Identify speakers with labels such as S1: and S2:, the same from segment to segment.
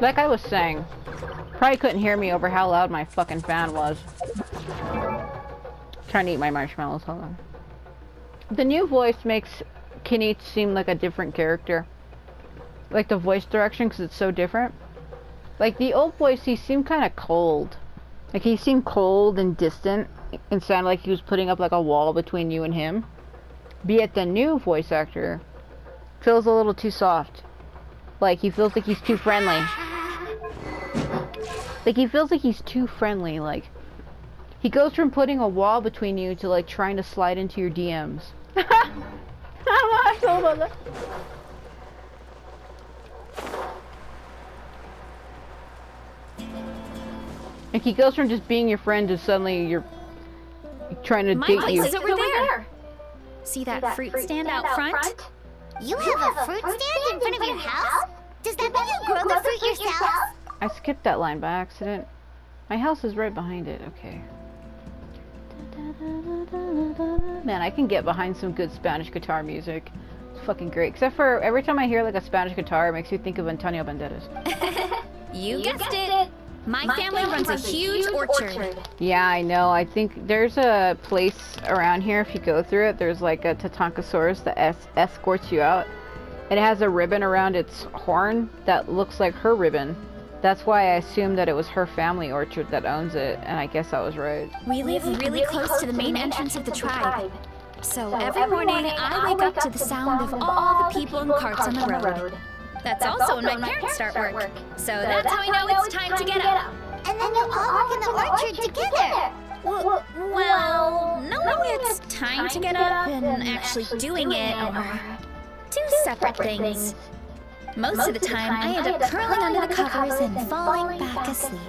S1: Like I was saying, probably couldn't hear me over how loud my fucking fan was. Trying to eat my marshmallows, hold on. The new voice makes Kenny seem like a different character. Like the voice direction, because it's so different. Like the old voice, he seemed kind of cold. Like he seemed cold and distant, and sounded like he was putting up like a wall between you and him. But yet the new voice actor feels a little too soft. Like he feels like he's too friendly. Like he feels like he's too friendly. Like he goes from putting a wall between you to like trying to slide into your DMs. I don't know how I feel about that. Like he goes from just being your friend to suddenly you're trying to date you.
S2: My place is over there. See that fruit stand out front?
S3: You have a fruit stand in front of your house? Does that mean you grow the fruit yourself?
S1: I skipped that line by accident. My house is right behind it. Okay. Man, I can get behind some good Spanish guitar music. It's fucking great. Except for every time I hear like a Spanish guitar, it makes me think of Antonio Banderas.
S2: You guessed it. My family runs a huge orchard.
S1: Yeah, I know. I think there's a place around here, if you go through it, there's like a Tatankasaurus that escorts you out. And it has a ribbon around its horn that looks like her ribbon. That's why I assumed that it was her family orchard that owns it, and I guess I was right.
S2: We live really close to the main entrance of the tribe. So every morning, I wake up to the sound of all the people and carts on the road. That's also when my parents start work. So that's how I know it's time to get up.
S3: And then you all work in the orchard together.
S2: Well, no, it's time to get up and actually doing it are two separate things. Most of the time, I end up curling under the covers and falling back asleep.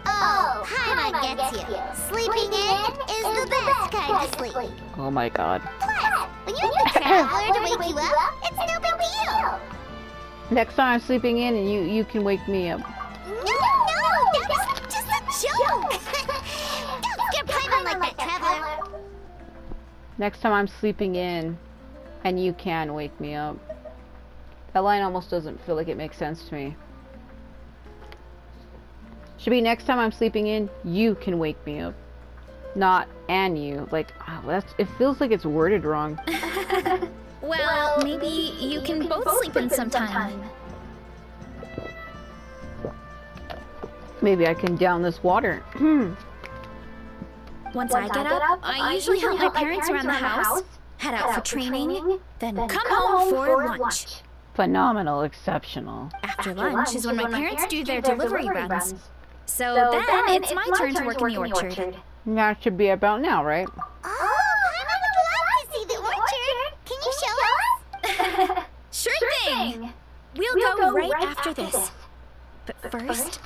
S3: Oh, Paimon gets you. Sleeping in is the best kind of sleep.
S1: Oh my god.
S3: Plus, when you need a traveler to wake you up, it's no big deal.
S1: Next time I'm sleeping in and you can wake me up.
S3: No, that was just a joke. Don't scare Paimon like that, traveler.
S1: Next time I'm sleeping in and you can wake me up. That line almost doesn't feel like it makes sense to me. Should be next time I'm sleeping in, you can wake me up. Not and you. Like, oh, it feels like it's worded wrong.
S2: Well, maybe you can both sleep in sometime.
S1: Maybe I can down this water.
S2: Once I get up, I usually help my parents around the house, head out for training, then come home for lunch.
S1: Phenomenal, exceptional.
S2: After lunch is when my parents do their delivery runs. So then it's my turn to work in the orchard.
S1: That should be about now, right?
S3: Oh, Paimon would love to see the orchard. Can you show us?
S2: Sure thing! We'll go right after this. But first,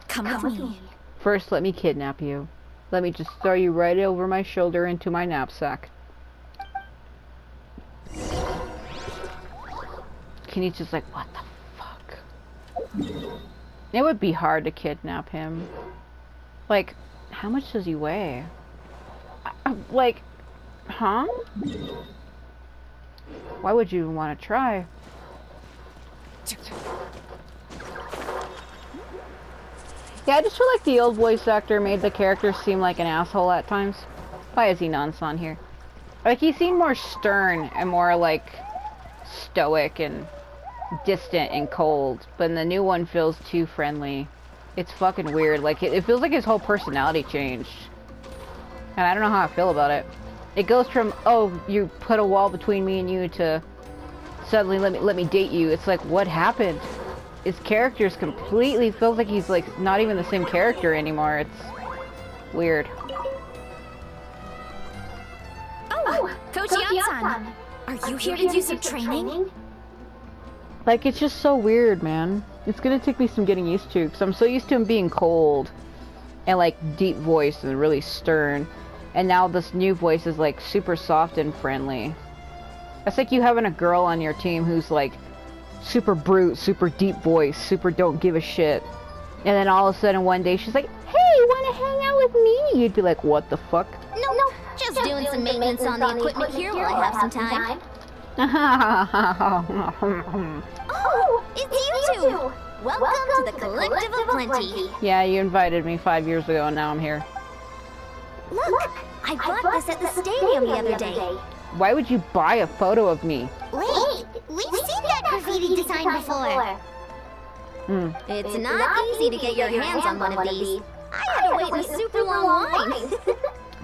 S2: come with me.
S1: First, let me kidnap you. Let me just throw you right over my shoulder into my knapsack. Kenny's just like, what the fuck? It would be hard to kidnap him. Like, how much does he weigh? Like, huh? Why would you want to try? Yeah, I just feel like the old voice actor made the character seem like an asshole at times. Why is he non-son here? Like, he seemed more stern and more, like, stoic and distant and cold. But the new one feels too friendly. It's fucking weird. Like, it feels like his whole personality changed. And I don't know how I feel about it. It goes from, oh, you put a wall between me and you, to suddenly let me date you. It's like, what happened? His character's completely feels like he's like not even the same character anymore. It's weird.
S2: Oh, Coach Yan-san, are you here to do some training?
S1: Like, it's just so weird, man. It's gonna take me some getting used to, because I'm so used to him being cold and like deep voice and really stern, and now this new voice is like super soft and friendly. It's like you having a girl on your team who's like super brute, super deep voice, super don't give a shit, and then all of a sudden one day she's like, hey, wanna hang out with me? You'd be like, what the fuck?
S3: No, just doing some maintenance on the equipment here while I have some time.
S1: Oh,
S3: Oh, it's you two! Welcome to the Collective of Plenty.
S1: Yeah, you invited me 5 years ago and now I'm here.
S3: Look, I bought this at the stadium the other day.
S1: Why would you buy a photo of me?
S3: Wait, we've seen that graffiti design before. It's not easy to get your hands on one of these. I had to wait in a super long line.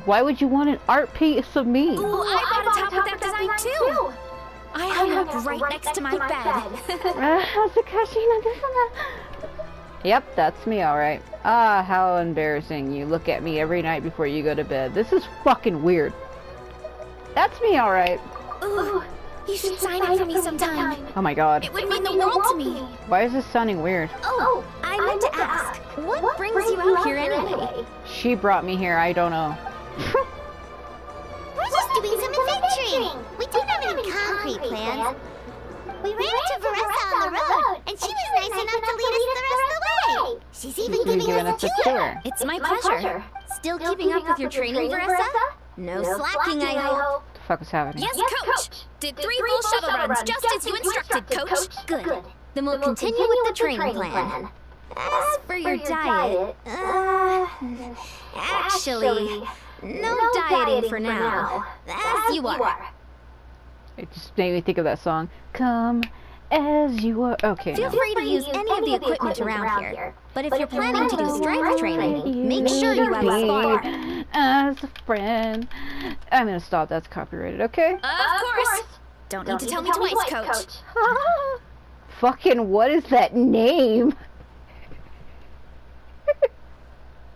S1: Why would you want an art piece of me?
S2: Ooh, I bought a top with that design too. I hung it up right next to my bed.
S1: Yep, that's me, alright. Ah, how embarrassing. You look at me every night before you go to bed. This is fucking weird. That's me, alright.
S2: Ooh, you should sign up for me sometime.
S1: Oh my god.
S2: It would mean the world to me.
S1: Why is this sounding weird?
S2: Oh, I meant to ask, what brings you out here anyway?
S1: She brought me here, I don't know.
S3: We're just doing some adventuring. We don't have any concrete plans. We ran into Varesa on the road, and she was nice enough to lead us the rest of the way. She's even giving us a tour.
S2: It's my pleasure.
S3: Still keeping up with your training, Varesa? No slacking, I hope.
S1: What the fuck is happening?
S2: Yes, Coach. Did 3 full shuttle runs just as you instructed, Coach.
S3: Good. Then we'll continue with the training plan. As for your diet, actually, no dieting for now. As you are.
S1: It just made me think of that song. Come as you are. Okay.
S3: Feel free to use any of the equipment around here. But if you're planning to do strength training, make sure you have a spar.
S1: As a friend. I'm gonna stop. That's copyrighted, okay?
S2: Of course. Don't need to tell me twice, Coach.
S1: Fucking what is that name?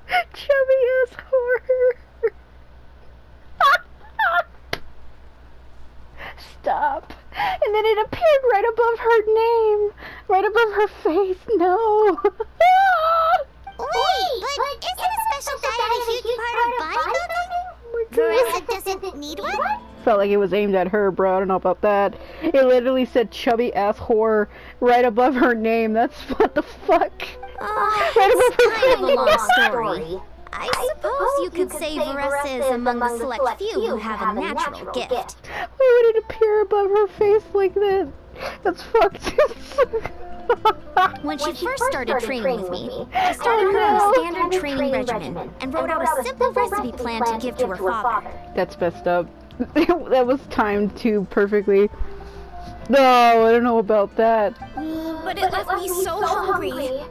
S1: Chubby ass horror. Stop. And then it appeared right above her name. Right above her face. No.
S3: Wait, but isn't a special diet a huge part of bodybuilding? Varesa doesn't need one?
S1: Felt like it was aimed at her, bro. I don't know about that. It literally said chubby ass whore right above her name. That's what the fuck. Right above her
S3: Kind of a
S1: face.
S3: long story. I suppose you could say Varesa is among the select few who have a natural gift.
S1: Why would it appear above her face like that? That's fucked.
S3: When she first started training with me, I started her on a standard training regimen and wrote out a simple recipe plan to give to her father.
S1: That's messed up. That was timed too perfectly. No, I don't know about that.
S2: But it left me so hungry.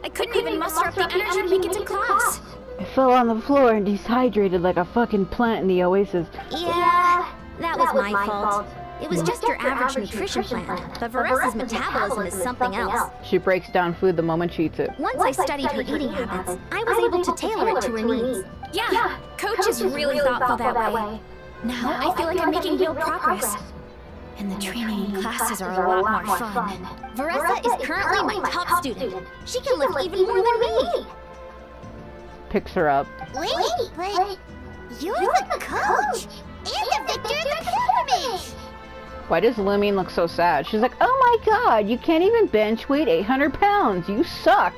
S2: I couldn't even muster up the energy to make it to class.
S1: I fell on the floor and dehydrated like a fucking plant in the oasis.
S3: Yeah, that was my fault. It was just your average nutrition plan, but Varesa's metabolism is something else.
S1: She breaks down food the moment she eats it.
S3: Once I studied her eating habits, I was able to tailor it to her needs.
S2: Yeah, Coach is really thoughtful that way. Now I feel like I'm making real progress. And the training classes are a lot more fun.
S3: Varesa is currently my top student. She can lift even more than me.
S1: Picks her up.
S3: Wait, but you're the coach and the victor of the pilgrimage.
S1: Why does Lumine look so sad? She's like, oh my god, you can't even bench weight 800 pounds. You suck.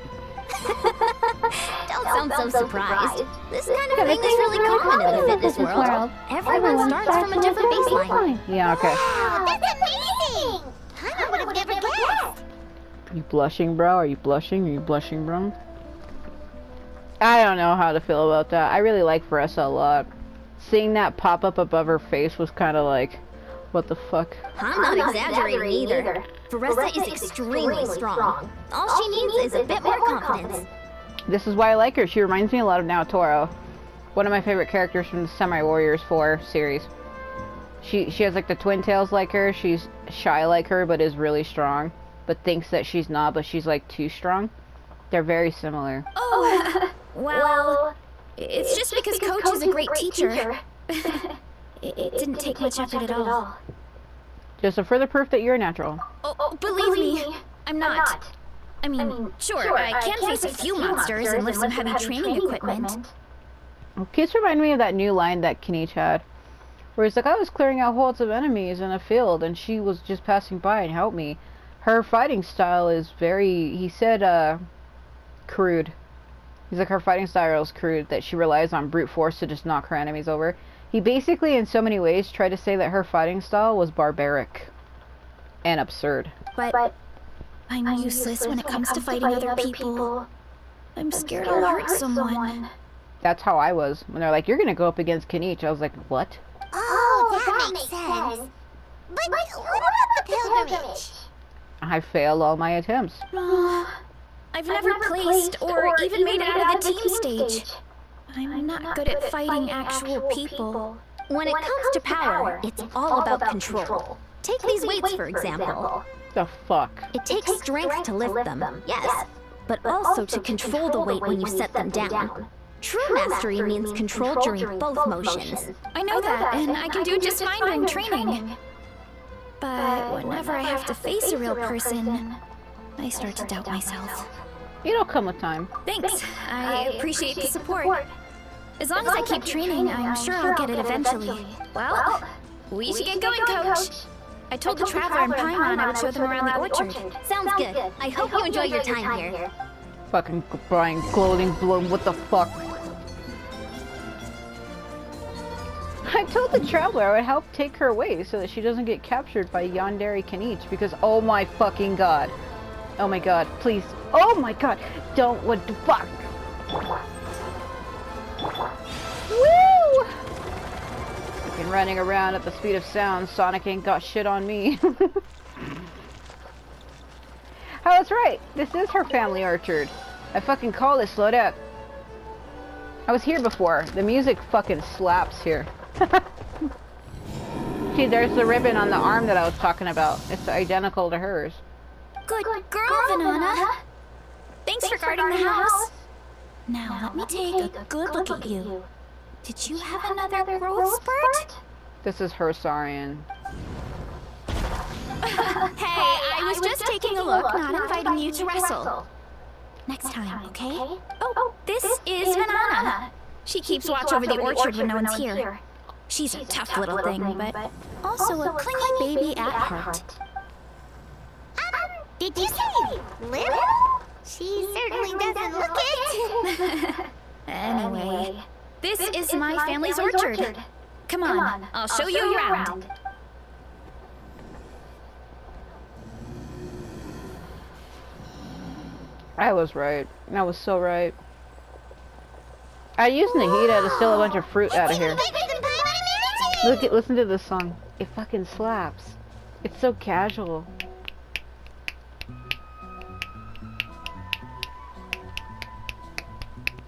S3: Don't sound so surprised. This kind of thing is really common in the fitness world. Everyone starts from a different baseline.
S1: Yeah, okay.
S3: Wow, that's amazing! I would have never guessed.
S1: You blushing, bro? Are you blushing? Are you blushing, bro? I don't know how to feel about that. I really like Varesa a lot. Seeing that pop up above her face was kind of like, what the fuck?
S3: I'm not exaggerating either. Varesa is extremely strong. All she needs is a bit more confidence.
S1: This is why I like her. She reminds me a lot of Naotoro. One of my favorite characters from the Samurai Warriors 4 series. She has like the twin tails like her. She's shy like her, but is really strong. But thinks that she's not, but she's like too strong. They're very similar.
S2: Oh, well, it's just because Coach is a great teacher. It didn't take much effort at all.
S1: Just a further proof that you're a natural.
S2: Oh, believe me, I'm not. I mean, sure, I can face a few monsters and lift some heavy training equipment.
S1: Well, kids remind me of that new line that Kenichi had. Where he's like, I was clearing out hordes of enemies in a field and she was just passing by and helped me. Her fighting style is very, he said, crude. He's like, her fighting style is crude, that she relies on brute force to just knock her enemies over. He basically, in so many ways, tried to say that her fighting style was barbaric and absurd.
S2: But I'm useless when it comes to fighting other people. I'm scared I'll hurt someone.
S1: That's how I was. When they're like, you're gonna go up against Kenichi, I was like, what?
S3: Oh, that makes sense. But what about the pilgrimage?
S1: I failed all my attempts.
S2: I've never placed or even made it out of the team stage. I'm not good at fighting actual people.
S4: When it comes to power, it's all about control. Take these weights, for example.
S1: The fuck?
S4: It takes strength to lift them, yes, but also to control the weight when you set them down. True mastery means control during both motions.
S2: I know that, and I can do it just fine during training. But whenever I have to face a real person, I start to doubt myself.
S1: It'll come with time.
S2: Thanks. I appreciate the support. As long as I keep training, I'm sure I'll get it eventually. Well, we should get going, Coach. I told the Traveler and Paimon I would show them around the orchard.
S4: Sounds good. I hope you enjoy your time here.
S1: Fucking Brian Clothing Bloom, what the fuck? I told the Traveler I would help take her away so that she doesn't get captured by Yandere Kenichi because oh my fucking god. Oh my god, please. Oh my god. Don't, what the fuck? Woo! Fucking running around at the speed of sound, Sonic ain't got shit on me. Oh, that's right. This is her family orchard. I fucking call this, load up. I was here before. The music fucking slaps here. See, there's the ribbon on the arm that I was talking about. It's identical to hers.
S2: Good girl, Vanana. Thanks for guarding the house. Now let me take a good look at you. Did you have another growth spurt?
S1: This is her Saurian.
S2: Hey, I was just taking a look, not inviting you to wrestle. Next time, okay? Oh, this is Vanana. She keeps watch over the orchard when no one's here. She's a tough little thing, but also a clingy baby at heart.
S3: Did you say little? She certainly doesn't look it.
S2: Anyway, this is my family's orchard. Come on, I'll show you around.
S1: I was right. I was so right. I used Nahida to steal a bunch of fruit out of here. Listen to this song. It fucking slaps. It's so casual.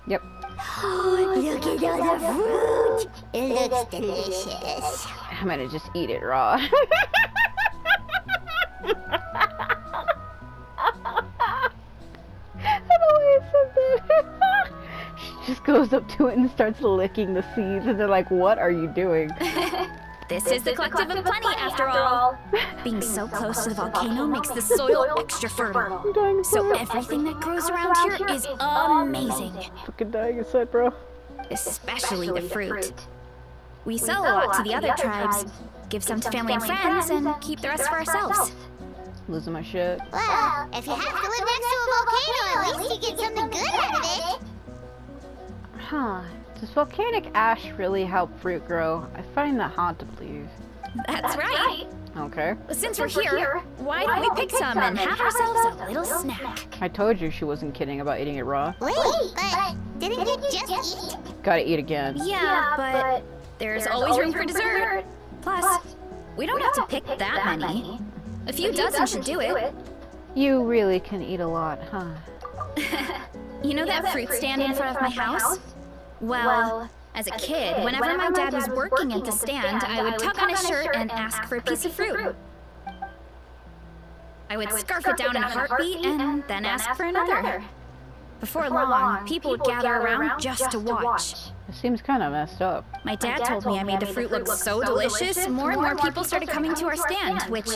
S1: Yep.
S3: Look at all the fruit. It looks delicious.
S1: I'm gonna just eat it raw. She just goes up to it and starts licking the seeds, and they're like, what are you doing?
S2: This is the collective of plenty, after all. Being so close to the volcano makes the soil extra fertile. So everything that grows around here is amazing.
S1: Fucking dying inside, bro.
S2: Especially the fruit. We sell a lot to the other tribes, give some to family and friends, and keep the rest for ourselves.
S1: Losing my shit.
S3: Well, if you have to live next to a volcano, at least you get something good out of it.
S1: Huh. Does volcanic ash really help fruit grow? I find that hard to believe.
S2: That's right.
S1: Okay.
S2: Since we're here, why don't we pick some and have ourselves a little snack?
S1: I told you she wasn't kidding about eating it raw.
S3: Wait, but didn't you just eat?
S1: Gotta eat again.
S2: Yeah, but there's always room for dessert. Plus, we don't have to pick that many. A few dozen should do it.
S1: You really can eat a lot, huh?
S2: You know that fruit stand in front of my house? Well, as a kid, whenever my dad was working at the stand, I would tug on his shirt and ask for a piece of fruit. I would scarf it down in a heartbeat and then ask for another. Before long, people would gather around just to watch.
S1: It seems kind of messed up.
S2: My dad told me I made the fruit look so delicious, more and more people started coming to our stand, which,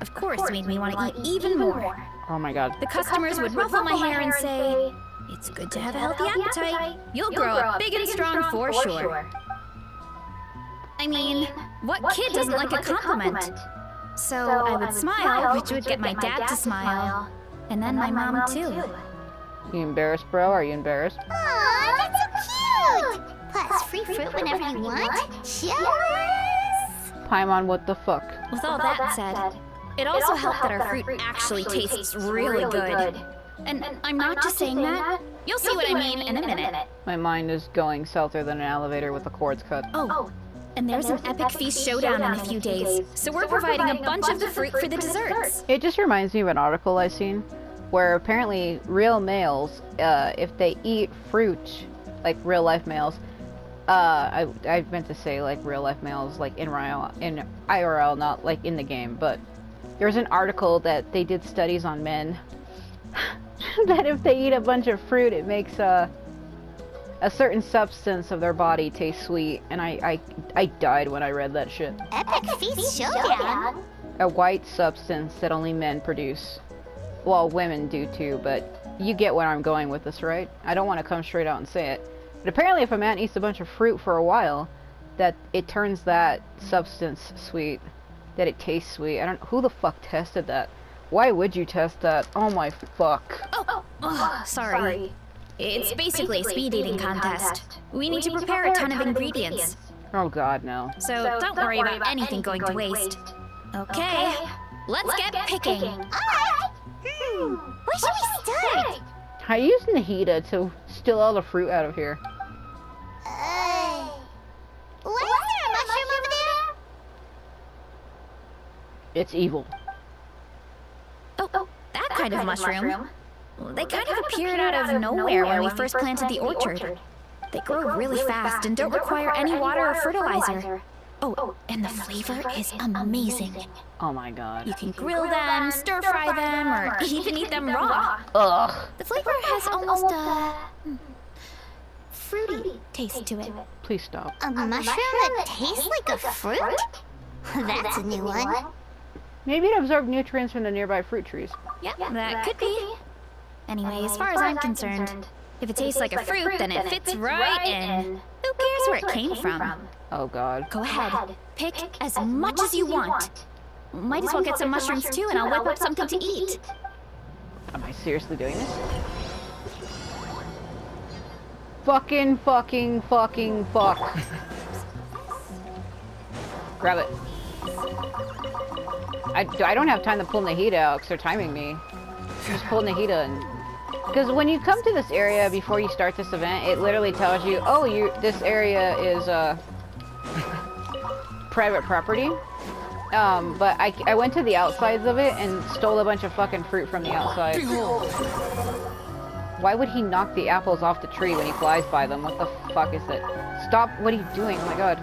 S2: of course, made me want to eat even more.
S1: Oh my god.
S2: The customers would ruffle my hair and say, "It's good to have a healthy appetite. You'll grow up big and strong for sure." I mean, what kid doesn't like a compliment? So I would smile, which would get my dad to smile, and then my mom too.
S1: You embarrassed, bro? Are you embarrassed?
S3: Aw, that's so cute! Plus, free fruit whenever you want. Jealous!
S1: Paimon, what the fuck?
S2: With all that said, It also helped that our fruit actually tastes really good. And I'm not just saying that. You'll see what I mean in a minute.
S1: My mind is going souther than an elevator with the cords cut.
S2: Oh, and there's an epic feast showdown in a few days, so we're providing a bunch of the fruit for the desserts.
S1: It just reminds me of an article I seen where apparently real males, if they eat fruit, like real life males, I meant to say like real life males, like in IRL, not like in the game, but there's an article that they did studies on men that if they eat a bunch of fruit, it makes a certain substance of their body taste sweet, and I died when I read that shit.
S3: Epic Feast Showdown?
S1: A white substance that only men produce. Well, women do too, but you get where I'm going with this, right? I don't want to come straight out and say it. But apparently if a man eats a bunch of fruit for a while, that it turns that substance sweet, that it tastes sweet. Who the fuck tested that? Why would you test that? Oh my fuck.
S2: Oh, sorry. It's basically a speed eating contest. We need to prepare a ton of ingredients.
S1: Oh god, no.
S2: So don't worry about anything going to waste. Okay, let's get picking.
S3: Alright! Where should we start?
S1: I used Nahida to steal all the fruit out of here.
S3: Why is there a mushroom over there?
S1: It's evil.
S2: Oh, that kind of mushroom. They kind of appeared out of nowhere when we first planted the orchard. They grow really fast and don't require any water or fertilizer. Oh, and the flavor is amazing.
S1: Oh my god.
S2: You can grill them, stir fry them, or even eat them raw.
S1: Ugh.
S2: The flavor has almost a fruity taste to it.
S1: Please stop.
S3: A mushroom that tastes like a fruit? That's a new one.
S1: Maybe it absorbed nutrients from the nearby fruit trees.
S2: Yeah, that could be. Anyway, as far as I'm concerned, if it tastes like a fruit, then it fits right in. Who cares where it came from?
S1: Oh god.
S2: Go ahead, pick as much as you want. Might as well get some mushrooms too, and I'll whip up something to eat.
S1: Am I seriously doing this? Fucking fuck. Grab it. I don't have time to pull Nahida out because they're timing me. Just pull Nahida and... Because when you come to this area before you start this event, it literally tells you, oh, this area is private property. But I went to the outsides of it and stole a bunch of fucking fruit from the outside. Why would he knock the apples off the tree when he flies by them? What the fuck is it? Stop, what are you doing? Oh my god.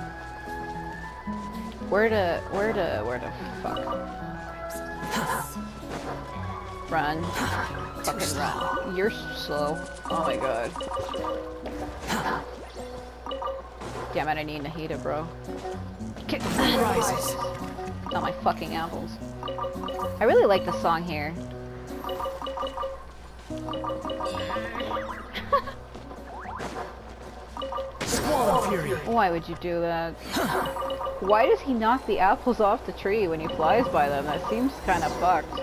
S1: Where the fuck? Run. Fucking run. You're slow. Oh my god. Damn it, I need Nahida, bro. Not my fucking apples. I really like the song here. Why would you do that? Why does he knock the apples off the tree when he flies by them? That seems kind of fucked.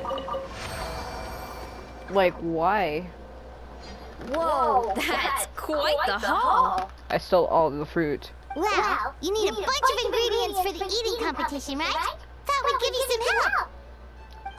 S1: Like, why?
S2: Whoa, that's quite the haul.
S1: I stole all the fruit.
S3: Well, you need a bunch of ingredients for the eating competition, right? Thought we'd give you some help.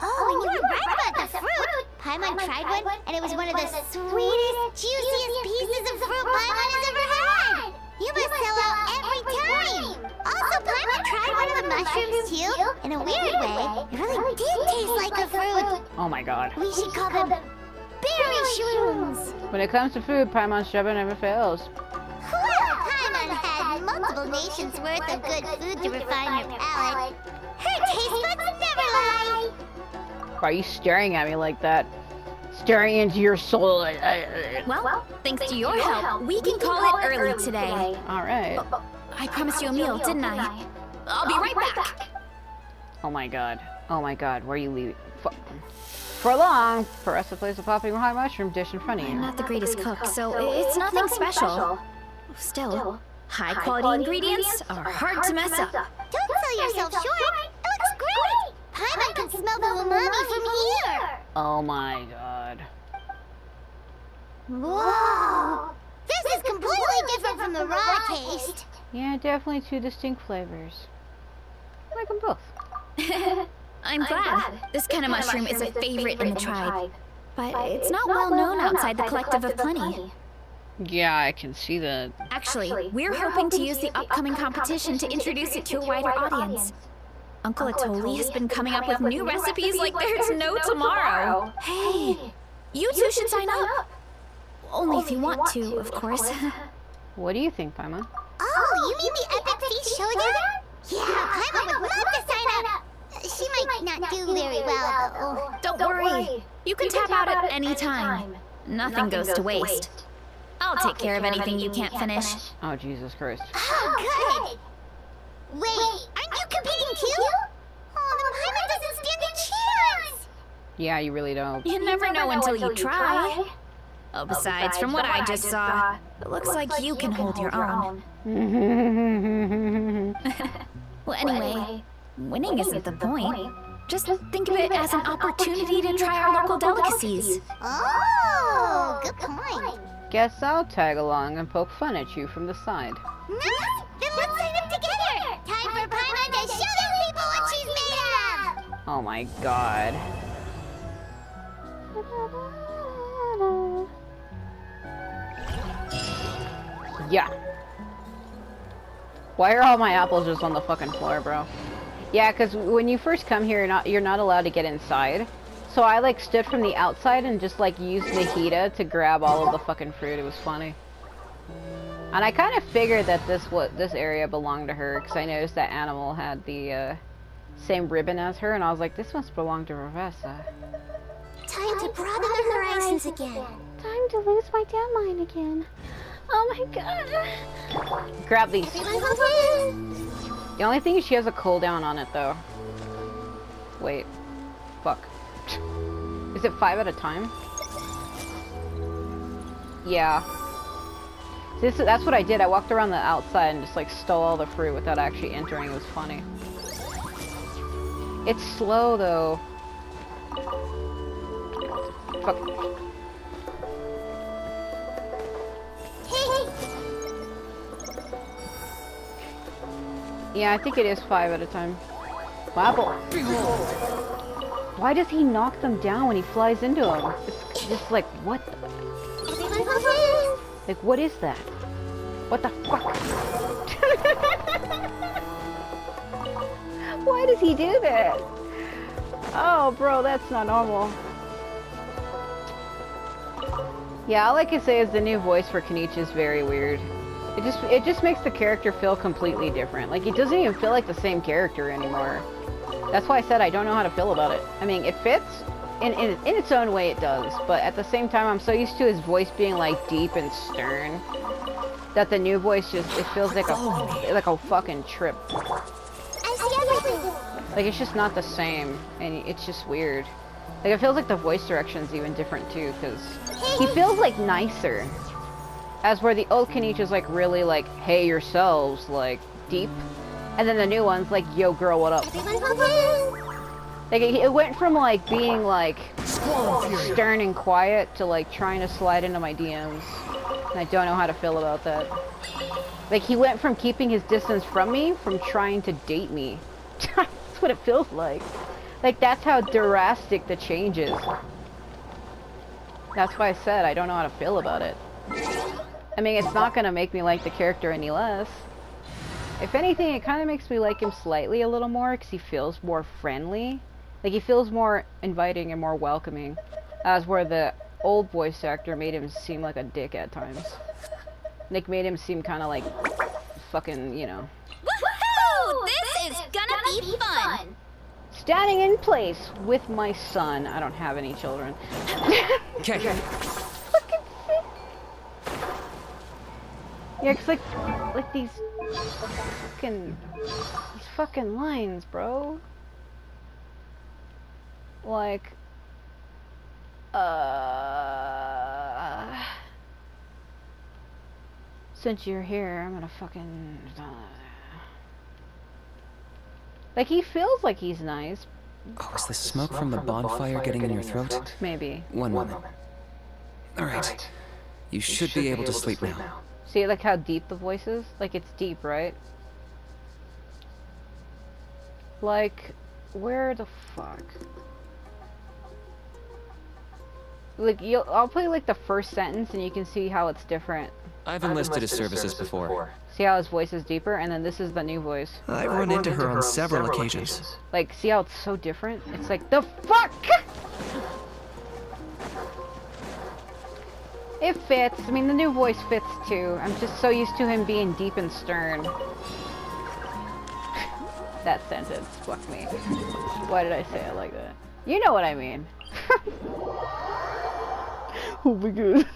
S3: Oh, and you were right about the fruit. Paimon tried one, and it was one of the sweetest, juiciest pieces of fruit Paimon has ever had. You must sell out every time. Also, Paimon tried one of the mushrooms too. In a weird way, it really did taste like a fruit.
S1: Oh my god.
S3: We should call them berry shrooms.
S1: When it comes to food, Paimon's Sheba never fails.
S3: Well, Paimon had multiple nations worth of good food to refine her palate. Her taste buds never lie.
S1: Why are you staring at me like that? Staring into your soul.
S2: Well, thanks to your help, we can call it early today.
S1: Alright.
S2: I promised you a meal, didn't I? I'll be right back.
S1: Oh my god. Oh my god. Where are you leaving? For long, Varesa plays a popping hot mushroom dish in front of
S2: I'm
S1: you.
S2: not the greatest cook, so it's nothing special. Still, high-quality ingredients are hard to mess up.
S3: Don't sell yourself short. It looks great. Paimon can smell the umami from here.
S1: Oh my god.
S3: Whoa. This is completely different from the raw taste.
S1: Yeah, definitely two distinct flavors. I like them both.
S2: I'm glad. This kind of mushroom is a favorite in the tribe. But it's not well known outside the Collective of Plenty.
S1: Yeah, I can see that.
S2: Actually, we're hoping to use the upcoming competition to introduce it to a wider audience. Uncle Atoli has been coming up with new recipes like there's no tomorrow. Hey, you two should sign up. Only if you want to, of course.
S1: What do you think, Paima?
S3: Oh, you mean the Epic Feast Showdown? Yeah, Paima would love to sign up. She might not do very well, though.
S2: Don't worry. You can tap out at any time. Nothing goes to waste. I'll take care of anything you can't finish.
S1: Oh, Jesus Christ.
S3: Oh, good. Wait, aren't you competing too? Oh, then Paima doesn't stand a chance.
S1: Yeah, you really don't.
S2: You never know until you try. Oh, besides, from what I just saw, it looks like you can hold your own. Well, anyway, winning isn't the point. Just think of it as an opportunity to try our local delicacies.
S3: Oh, good point.
S1: Guess I'll tag along and poke fun at you from the side.
S3: Nice! Then let's sign up together! Time for Paima to show these people what she's made of!
S1: Oh my god. Yeah. Why are all my apples just on the fucking floor, bro? Yeah, because when you first come here, you're not allowed to get inside. So I like stood from the outside and just like used Nahida to grab all of the fucking fruit. It was funny. And I kind of figured that this area belonged to her because I noticed that animal had the same ribbon as her, and I was like, this must belong to Varesa.
S3: Time to broaden the horizons again.
S1: Time to lose my deadline again. Oh my god. Grab these. The only thing is she has a cooldown on it though. Wait. Fuck. Is it 5 at a time? Yeah. That's what I did. I walked around the outside and just like stole all the fruit without actually entering. It was funny. It's slow though. Fuck. Yeah, I think it is 5 at a time. Apple. Why does he knock them down when he flies into them? It's just like, what the... Like, what is that? What the fuck? Why does he do that? Oh, bro, that's not normal. Yeah, all I can say is the new voice for Kenichi is very weird. It just makes the character feel completely different. Like, it doesn't even feel like the same character anymore. That's why I said I don't know how to feel about it. I mean, it fits. In its own way it does. But at the same time, I'm so used to his voice being, like, deep and stern. That the new voice just, it feels like a fucking trip. Like, it's just not the same. And it's just weird. Like, it feels like the voice direction's even different, too. Because he feels, like, nicer. As where the old Kenichi's like really like, hey yourselves, like deep. And then the new one's like, yo girl, what up? Like it went from like being like stern and quiet to like trying to slide into my DMs. And I don't know how to feel about that. Like he went from keeping his distance from me from trying to date me. That's what it feels like. Like that's how drastic the change is. That's why I said I don't know how to feel about it. I mean, it's not gonna make me like the character any less. If anything, it kind of makes me like him slightly a little more because he feels more friendly. Like, he feels more inviting and more welcoming. As where the old voice actor made him seem like a dick at times. Like, made him seem kind of like fucking, you know.
S2: Woohoo! This is gonna be fun!
S1: Standing in place with my son. I don't have any children.
S5: Okay.
S1: Yeah, cause like these fucking lines, bro. Like, since you're here, I'm gonna fucking... Like, he feels like he's nice.
S5: Oh, is the smoke from the bonfire getting in your throat?
S1: Maybe.
S5: One moment. Alright. You should be able to sleep now.
S1: See, like how deep the voice is? Like, it's deep, right? Like, Where the fuck? Like, I'll play like the first sentence and you can see how it's different.
S5: I've enlisted his services before.
S1: See how his voice is deeper? And then this is the new voice.
S5: I've run into her on several occasions.
S1: Like, see how it's so different? It's like, the fuck? It fits. I mean, the new voice fits too. I'm just so used to him being deep and stern. That sentence. Fuck me. Why did I say it like that? You know what I mean. Oh my god.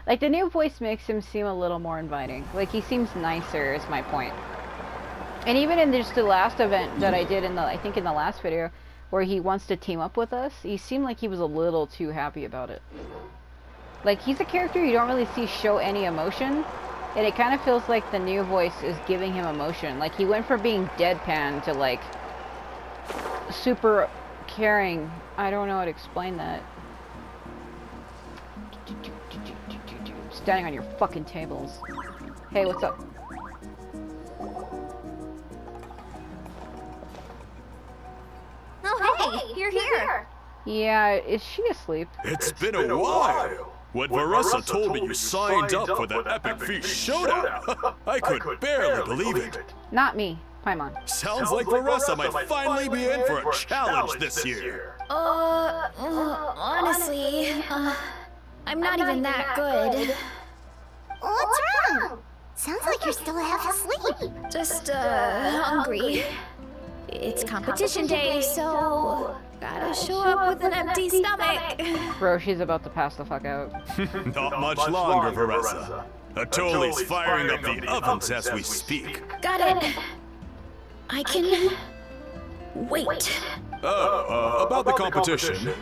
S1: Like, the new voice makes him seem a little more inviting. Like, he seems nicer, is my point. And even in just the last event that I did in the, I think in the last video, where he wants to team up with us, he seemed like he was a little too happy about it. Like, he's a character you don't really see show any emotion, and it kind of feels like the new voice is giving him emotion. Like, he went from being deadpan to, like, super caring. I don't know how to explain that. Standing on your fucking tables. Hey, what's up?
S4: Oh, hey, you're here.
S1: Yeah, is she asleep?
S6: It's been a while. When Varesa told me you signed up for the Epic Feast Showdown, I could barely believe it.
S1: Not me. Paimon.
S6: Sounds like Varesa might finally be in for a challenge this year.
S2: Honestly, I'm not even that good.
S3: What's wrong? Sounds like you're still half asleep.
S2: Just, hungry. It's competition day, so gotta show up with an empty stomach.
S1: Bro, she's about to pass the fuck out.
S6: Not much longer, Varesa. Atoli's firing up the ovens as we speak.
S2: Got it. I can wait.
S6: About the competition.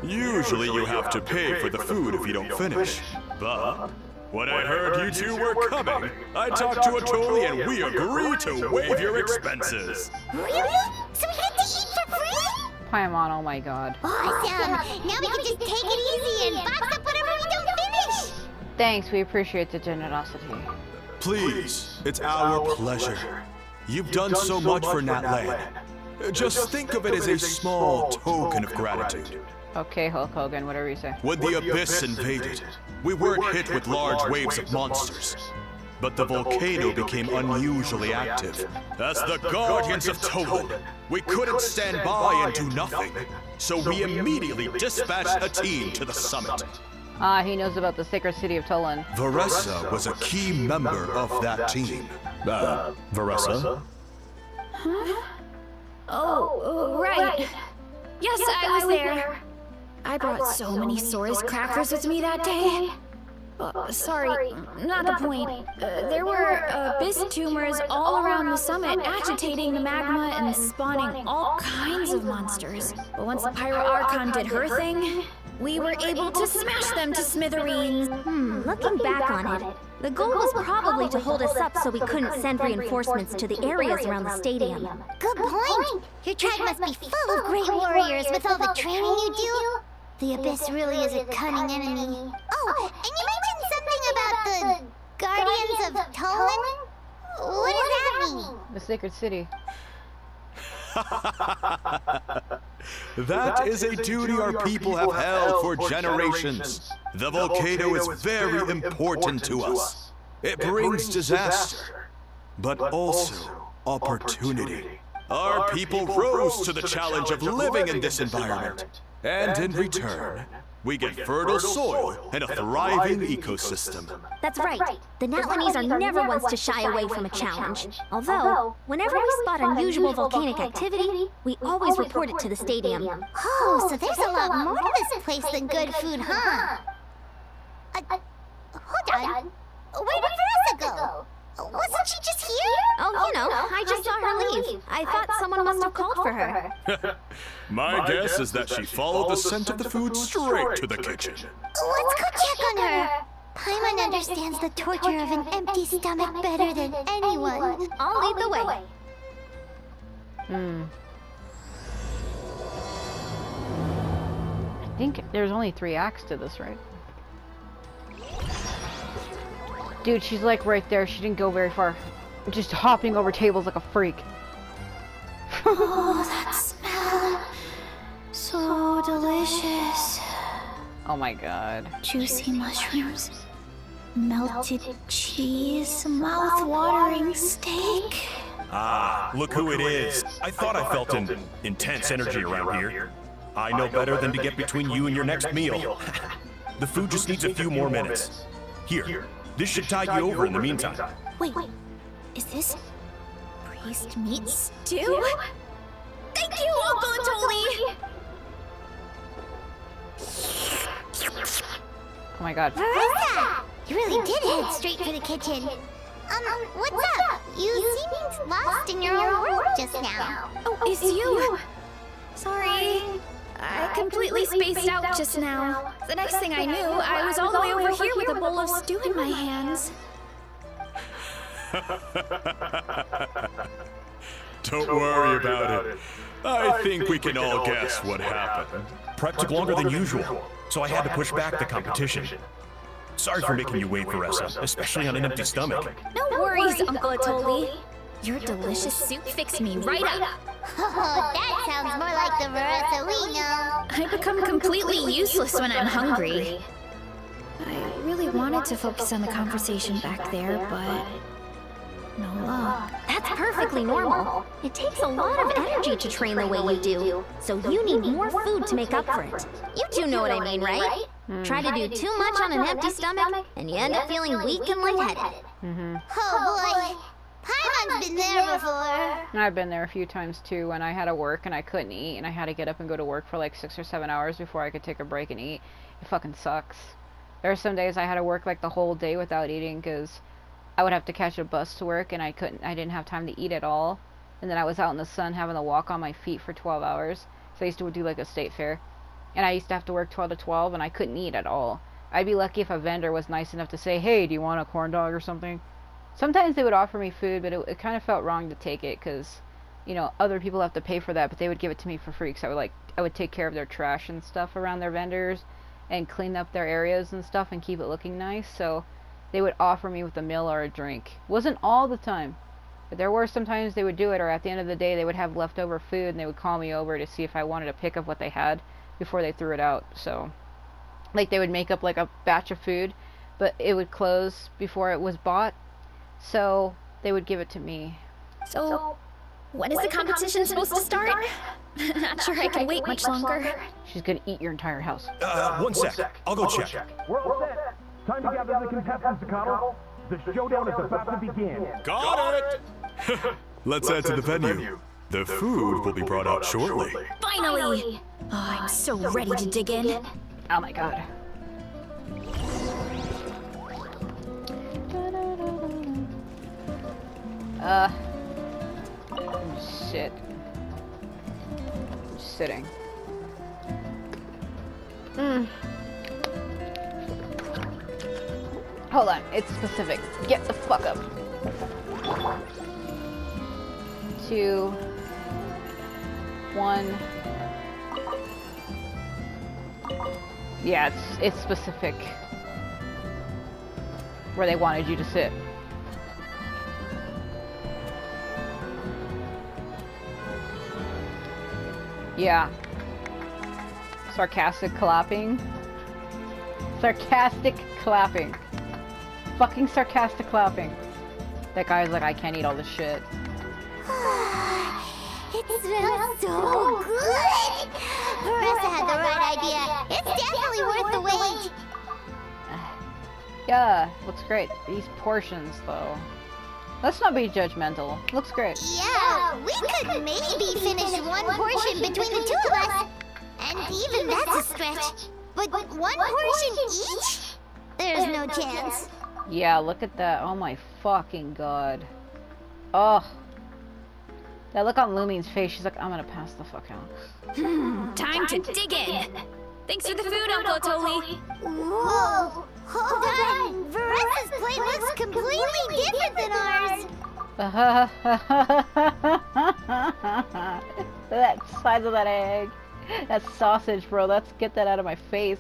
S6: Usually you have to pay for the food if you don't finish. But when I heard you two were coming, I talked to Atoli and we agreed to waive your expenses.
S3: Really? So we get to eat for free?
S1: Paimon, oh my god.
S3: Awesome! Now we can just take it easy and box up whatever we don't finish!
S1: Thanks, we appreciate the generosity.
S6: Please, it's our pleasure. You've done so much for Natlan. Just think of it as a small token of gratitude.
S1: Okay, Hulk Hogan, whatever you say.
S6: When the Abyss invaded, we weren't hit with large waves of monsters. But the volcano became unusually active. As the Guardians of Tolan, we couldn't stand by and do nothing. So we immediately dispatched a team to the summit.
S1: Ah, he knows about the sacred city of Tolan.
S6: Varesa was a key member of that team. Varesa?
S2: Oh, right. Yes, I was there. I brought so many Sora's crackers with me that day. Sorry, not the point. There were abyss tumors all around the summit, agitating the magma and spawning all kinds of monsters. But once the Pyro Archon did her thing, we were able to smash them to smithereens.
S4: Looking back on it, the goal was probably to hold us up so we couldn't send reinforcements to the areas around the stadium.
S3: Good point! Your tribe must be full of great warriors with all the training you do. The Abyss really is a cunning enemy. Oh, and you mentioned something about the Guardians of Tolan? What does that mean?
S1: The sacred city.
S6: That is a duty our people have held for generations. The volcano is very important to us. It brings disaster, but also opportunity. Our people rose to the challenge of living in this environment. And in return, we get fertile soil and a thriving ecosystem.
S4: That's right. The Natlanese are never ones to shy away from a challenge. Although, whenever we spot unusual volcanic activity, we always report it to the stadium.
S3: Oh, so there's a lot more to this place than good food, huh? Hold on. Where did Varesa go? Wasn't she just here?
S4: Oh, you know, I just saw her leave. I thought someone must have called for her.
S6: My guess is that she followed the scent of the food straight to the kitchen.
S3: Let's go check on her. Paimon understands the torture of an empty stomach better than anyone.
S4: I'll lead the way.
S1: I think there's only 3 acts to this, right? Dude, she's like right there. She didn't go very far. Just hopping over tables like a freak.
S2: Oh, that smell. So delicious.
S1: Oh my god.
S2: Juicy mushrooms. Melted cheese. Mouth-watering steak.
S7: Ah, look who it is. I thought I felt an intense energy around here. I know better than to get between you and your next meal. The food just needs a few more minutes. Here, this should tide you over in the meantime.
S2: Wait, is this priest meat stew? Thank you, Uncle Atoli!
S1: Oh my god.
S3: Veresa! You really did head straight for the kitchen. What's up? You seemed lost in your own world just now.
S2: Oh, it's you! Sorry. I completely spaced out just now. The next thing I knew, I was all the way over here with a bowl of stew in my hands.
S6: Don't worry about it. I think we can all guess what happened.
S7: Prep took longer than usual, so I had to push back the competition. Sorry for making you wait, Varesa, especially on an empty stomach.
S2: No worries, Uncle Atoli. Your delicious soup fixed me right up.
S3: Oh, that sounds more like the Veresa we know.
S2: I become completely useless when I'm hungry. I really wanted to focus on the conversation back there, but no luck.
S4: That's perfectly normal. It takes a lot of energy to train the way you do, so you need more food to make up for it. You two know what I mean, right? Try to do too much on an empty stomach, and you end up feeling weak and lightheaded.
S3: Oh boy. Paimon's been there before.
S1: I've been there a few times too when I had to work and I couldn't eat and I had to get up and go to work for like 6 or 7 hours before I could take a break and eat. It fucking sucks. There are some days I had to work like the whole day without eating because I would have to catch a bus to work and I didn't have time to eat at all. And then I was out in the sun having to walk on my feet for 12 hours. So I used to do like a state fair. And I used to have to work 12 to 12 and I couldn't eat at all. I'd be lucky if a vendor was nice enough to say, hey, do you want a corn dog or something? Sometimes they would offer me food, but it kind of felt wrong to take it because, you know, other people have to pay for that, but they would give it to me for free because I would take care of their trash and stuff around their vendors and clean up their areas and stuff and keep it looking nice. So they would offer me with a meal or a drink. Wasn't all the time, but there were sometimes they would do it, or at the end of the day they would have leftover food and they would call me over to see if I wanted to pick up what they had before they threw it out. So like they would make up like a batch of food, but it would close before it was bought. So they would give it to me.
S2: So, when is the competition supposed to start? Not sure I can wait much longer.
S1: She's gonna eat your entire house.
S7: One sec. I'll go check.
S8: We're all set. Time to gather the contestants, Staccato. The showdown is about to begin.
S6: Got it! Let's head to the venue. The food will be brought out shortly.
S2: Finally! Oh, I'm so ready to dig in.
S1: Oh my god. Shit. I'm just sitting. Hold on, it's specific. Get the fuck up. 2, 1. Yeah, it's specific. Where they wanted you to sit. Yeah. Sarcastic clapping. Sarcastic clapping. Fucking sarcastic clapping. That guy's like, I can't eat all this shit.
S3: It smells so good. Veresa had the right idea. It's definitely worth the wait.
S1: Yeah, looks great. These portions, though. Let's not be judgmental. Looks great.
S3: Yeah, we could maybe finish one portion between the two of us. And even that's a stretch. But one portion each? There's no chance.
S1: Yeah, look at that. Oh my fucking god. Oh. That look on Lumine's face, she's like, I'm gonna pass the fuck out.
S2: Time to dig in. Thanks for the food, Uncle Atoli.
S3: Whoa, hold on. Veresa's plate looks completely different than ours.
S1: That size of that egg. That sausage, bro. Let's get that out of my face.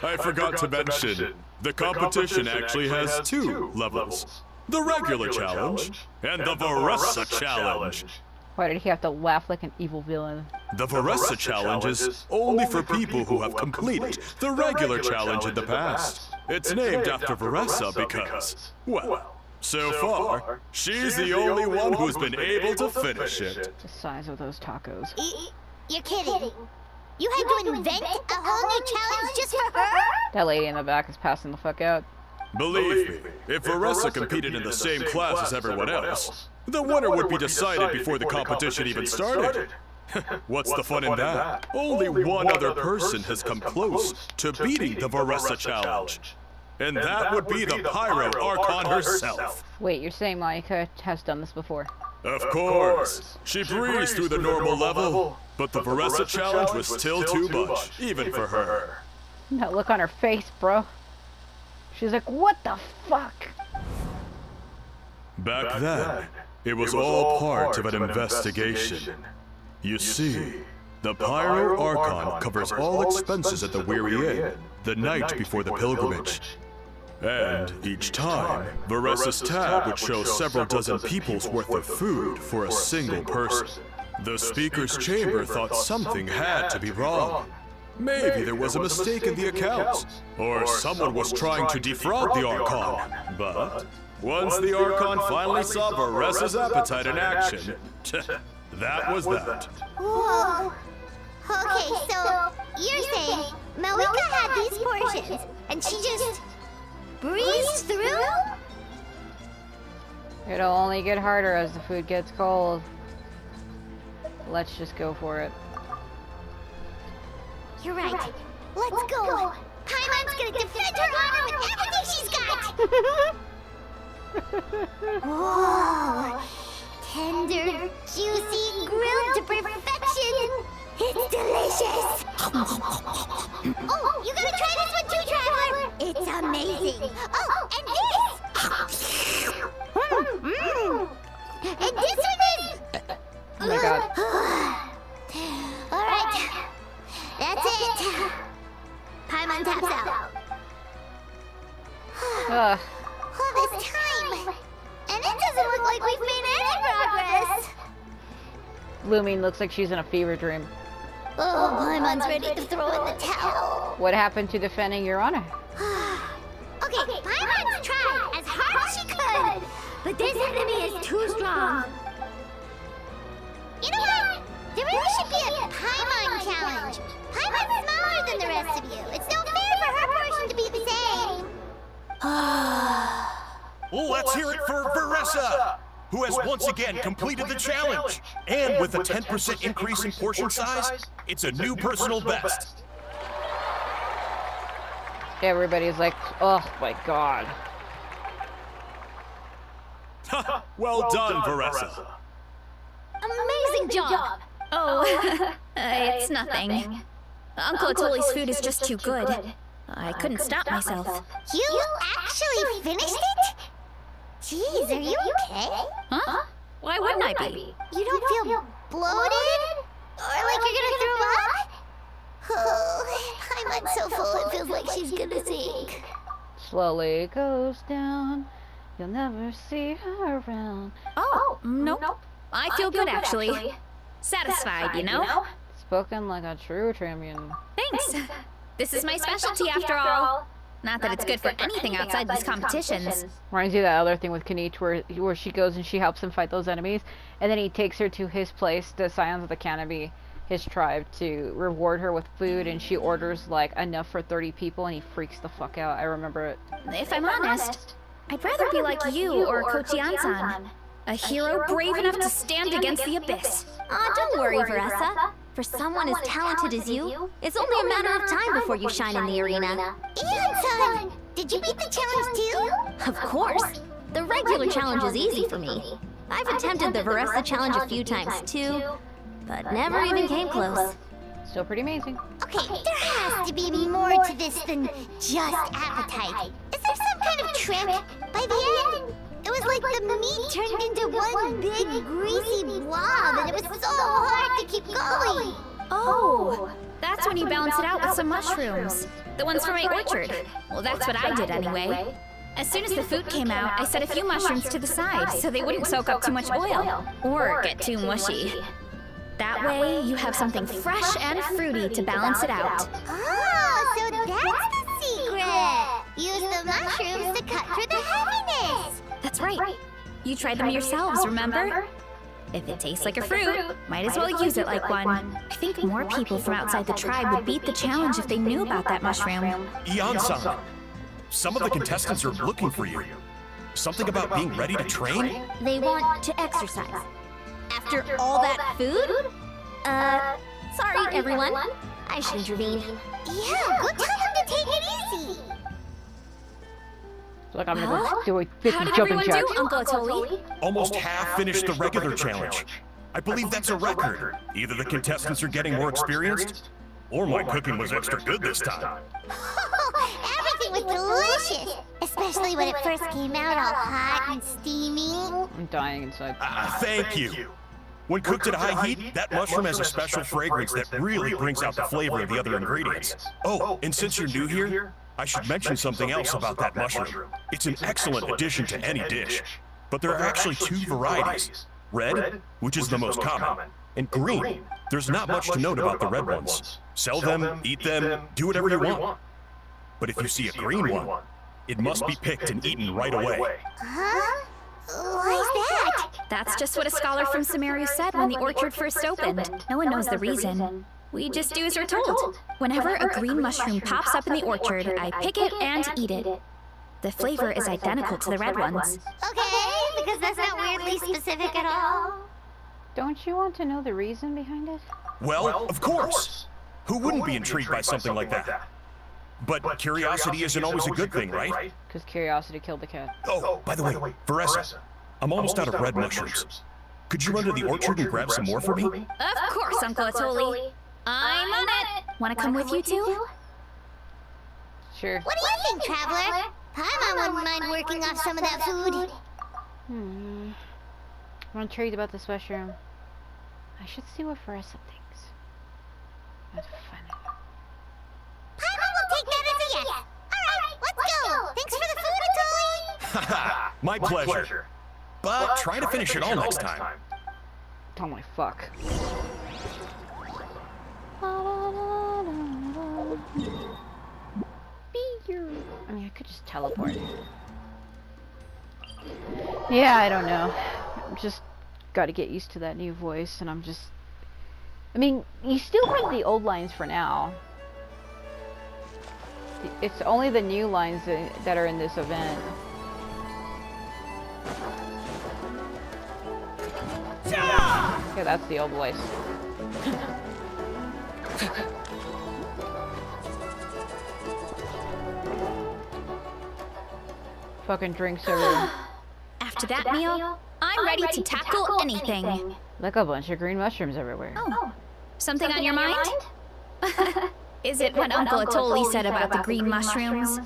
S6: I forgot to mention, the competition actually has 2 levels. the regular challenge, and the Varesa challenge.
S1: Why did he have to laugh like an evil villain?
S6: The Varesa challenge is only for people who have completed the regular challenge in the past. It's named after Varesa because, well, so far, she's the only one who's been able to finish it.
S1: The size of those tacos.
S3: You're kidding. You had to invent a whole new challenge just for her?
S1: That lady in the back is passing the fuck out.
S6: Believe me, if Varesa competed in the same class as everyone else, the winner would be decided before the competition even started. What's the fun in that? Only one other person has come close to beating the Varesa challenge. And that would be the Pyro Archon herself.
S1: Wait, you're saying Monica has done this before?
S6: Of course. She breezed through the normal level, but the Varesa challenge was still too much, even for her.
S1: That look on her face, bro. She's like, what the fuck?
S6: Back then, it was all part of an investigation. You see, the Pyro Archon covers all expenses at the Weary Inn the night before the pilgrimage. And each time, Varesa's tab would show several dozen people's worth of food for a single person. The Speaker's Chamber thought something had to be wrong. Maybe there was a mistake in the accounts, or someone was trying to defraud the Archon. But once the Archon finally saw Varesa's appetite in action, that was that.
S3: Whoa. Okay, so you're saying Malika had these portions, and she just breezed through?
S1: It'll only get harder as the food gets cold. Let's just go for it.
S3: You're right. Let's go. Paimon's gonna defend her honor with everything she's got. Whoa. Tender, juicy, grilled to perfection. It's delicious. Oh, you gotta try this one too, Traveler. It's amazing. Oh, and this. And this one is.
S1: Oh my god.
S3: All right. That's it. Paimon taps out.
S1: Ugh.
S3: All this time. And it doesn't look like we've made any progress.
S1: Lumine looks like she's in a fever dream.
S3: Oh, Paimon's ready to throw in the towel.
S1: What happened to defending your honor?
S3: Okay, Paimon's tried as hard as she could, but this enemy is too strong. You know what? There really should be a Paimon challenge. Paimon's smaller than the rest of you. It's no fair for her portion to be the same.
S7: Let's hear it for Varesa, who has once again completed the challenge. And with a 10% increase in portion size, it's a new personal best.
S1: Everybody's like, oh my god.
S6: Well done, Varesa.
S2: Amazing job! Oh, it's nothing. Uncle Atoli's food is just too good. I couldn't stop myself.
S3: You actually finished it? Jeez, are you okay?
S2: Huh? Why wouldn't I be?
S3: You don't feel bloated? Or like you're gonna throw up? Oh, Paimon's so full it feels like she's gonna sink.
S1: Slowly goes down. You'll never see her around.
S2: Oh, nope. I feel good actually. Satisfied, you know?
S1: Spoken like a true champion.
S2: Thanks. This is my specialty after all. Not that it's good for anything outside these competitions.
S1: Reminds you of that other thing with Kanich where she goes and she helps him fight those enemies, and then he takes her to his place, the Scions of the Canopy, his tribe, to reward her with food, and she orders like enough for 30 people, and he freaks the fuck out. I remember it.
S2: If I'm honest, I'd rather be like you or Kochian-san. A hero brave enough to stand against the abyss.
S4: Aw, don't worry, Varesa. For someone as talented as you, it's only a matter of time before you shine in the arena.
S3: Ian-san, did you beat the challenge too?
S4: Of course. The regular challenge is easy for me. I've attempted the Varesa challenge a few times too, but never even came close.
S1: Still pretty amazing.
S3: Okay, there has to be more to this than just appetite. Is there some kind of trick? By the end, it was like the meat turned into one big greasy blob, and it was so hard to keep going.
S2: Oh, that's when you balance it out with some mushrooms. The ones from my orchard. Well, that's what I did anyway. As soon as the food came out, I set a few mushrooms to the side so they wouldn't soak up too much oil or get too mushy. That way, you have something fresh and fruity to balance it out.
S3: Oh, so that's the secret! Use the mushrooms to cut through the heaviness!
S2: That's right. You tried them yourselves, remember? If it tastes like a fruit, might as well use it like one. I think more people from outside the tribe would beat the challenge if they knew about that mushroom.
S7: Ian-san, some of the contestants are looking for you. Something about being ready to train?
S4: They want to exercise. After all that food? Sorry, everyone. I should intervene.
S3: Yeah, go tell them to take it easy!
S1: Like I'm gonna go do a 50
S2: How did
S1: jumping
S2: everyone
S1: jacks.
S2: do, Uncle Atoli?
S7: Almost half finished the regular challenge. I believe that's a record. Either the contestants are getting more experienced, or my cooking was extra good this time.
S3: Everything was delicious! Especially when it first came out all hot and steamy.
S1: I'm dying inside.
S7: Thank you. When cooked at high heat, that mushroom has a special fragrance that really brings out the flavor of the other ingredients. Oh, and since you're new here, I should mention something else about that mushroom. It's an excellent addition to any dish. But there are actually two varieties. Red, which is the most common, and green. There's not much to note about the red ones. Sell them, eat them, do whatever you want. But if you see a green one, it must be picked and eaten right away.
S3: Huh? Why's that?
S2: That's just what a scholar from Sumeru said when the orchard first opened. No one knows the reason. We just do as we're told. Whenever a green mushroom pops up in the orchard, I pick it and eat it. The flavor is identical to the red ones.
S3: Okay, because that's not weirdly specific at all.
S1: Don't you want to know the reason behind it?
S7: Well, of course. Who wouldn't be intrigued by something like that? But curiosity isn't always a good thing, right?
S1: Because curiosity killed the cat.
S7: Oh, by the way, Varesa, I'm almost out of red mushrooms. Could you run to the orchard and grab some more for me?
S2: Of course, Uncle Atoli. I'm on it. Want to come with you too?
S1: Sure.
S3: What do you think, Traveler? Paimon wouldn't mind working off some of that food.
S1: I'm intrigued about this mushroom. I should see what Varesa thinks. That's funny.
S3: Paimon will take that as a yes. Alright, let's go. Thanks for the food, Atoli.
S7: Haha, my pleasure. But try to finish it all next time.
S1: Oh my fuck. I mean, I could just teleport. Yeah, I don't know. I'm just gotta get used to that new voice, and I'm just... I mean, you still have the old lines for now. It's only the new lines that are in this event. Yeah, that's the old voice. Fucking drinks everywhere.
S2: After that meal, I'm ready to tackle anything.
S1: Like a bunch of green mushrooms everywhere.
S2: Oh, something on your mind? Is it what Uncle Atoli said about the green mushrooms?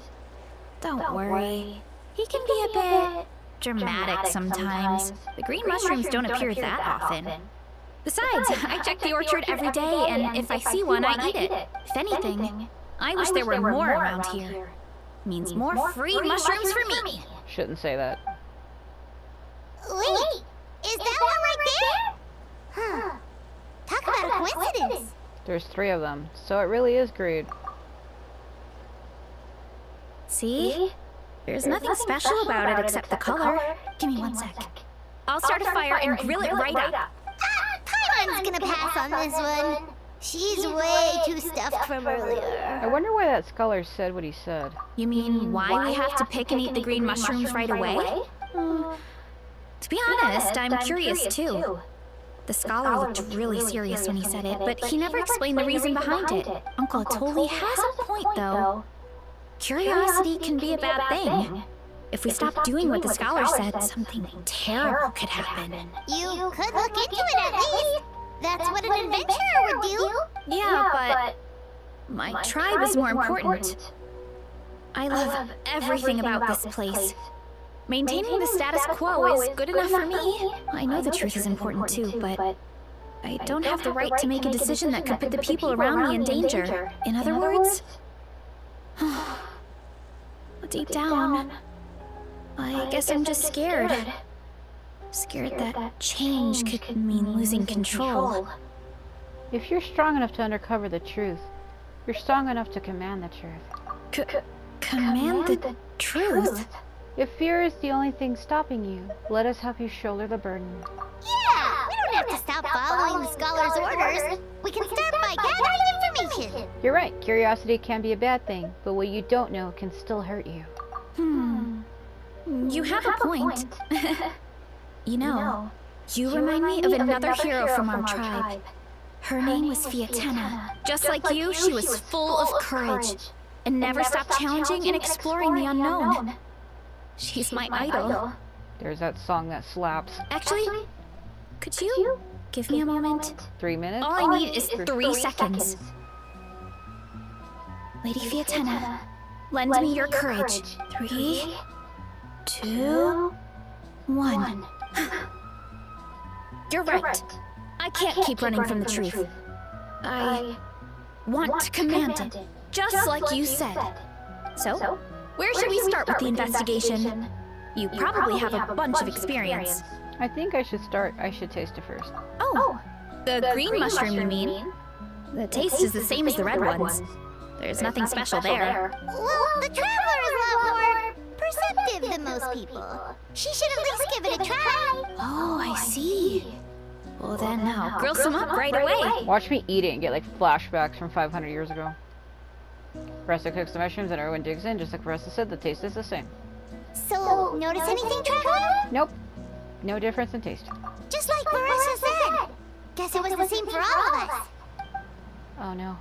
S2: Don't worry. He can be a bit dramatic sometimes. The green mushrooms don't appear that often. Besides, I check the orchard every day, and if I see one, I eat it. If anything, I wish there were more around here. Means more free mushrooms for me.
S1: Shouldn't say that.
S3: Wait, is that one right there? Huh. Talk about a coincidence.
S1: There's 3 of them, so it really is greed.
S2: See? There's nothing special about it except the color. Give me 1 sec. I'll start a fire and grill it right up.
S3: Paimon's gonna pass on this one. She's way too stuffed from earlier.
S1: I wonder why that scholar said what he said.
S2: You mean why we have to pick and eat the green mushrooms right away? To be honest, I'm curious too. The scholar looked really serious when he said it, but he never explained the reason behind it. Uncle Atoli has a point though. Curiosity can be a bad thing. If we stop doing what the scholar said, something terrible could happen.
S3: You could look into it at least. That's what an adventurer would do.
S2: Yeah, but my tribe is more important. I love everything about this place. Maintaining the status quo is good enough for me. I know the truth is important too, but I don't have the right to make a decision that could put the people around me in danger. In other words, deep down, I guess I'm just scared. Scared that change could mean losing control.
S1: If you're strong enough to uncover the truth, you're strong enough to command the truth.
S2: Command the truth?
S1: If fear is the only thing stopping you, let us help you shoulder the burden.
S3: Yeah! We don't have to stop following the scholar's orders. We can start by gathering information.
S1: You're right, curiosity can be a bad thing, but what you don't know can still hurt you.
S2: You have a point. You know, you remind me of another hero from our tribe. Her name was Fiatena. Just like you, she was full of courage and never stopped challenging and exploring the unknown. She's my idol.
S1: There's that song that slaps.
S2: Actually, could you give me a moment?
S1: 3 minutes?
S2: All I need is 3 seconds. Lady Fiatena, lend me your courage. 3, 2, 1. You're right. I can't keep running from the truth. I want to command it, just like you said. So, where should we start with the investigation? You probably have a bunch of experience.
S1: I think I should taste it first.
S2: Oh, the green mushroom you mean? The taste is the same as the red ones. There's nothing special there.
S3: Well, the Traveler is a lot more perceptive than most people. She should at least give it a try.
S2: Oh, I see. Well then, now grill some up right away.
S1: Watch me eat it and get like flashbacks from 500 years ago. Varesa cooks the mushrooms and everyone digs in, just like Varesa said, the taste is the same.
S3: So, notice anything, Traveler?
S1: Nope. No difference in taste.
S3: Just like Varesa said. Guess it was the same for all of us.
S1: Oh no.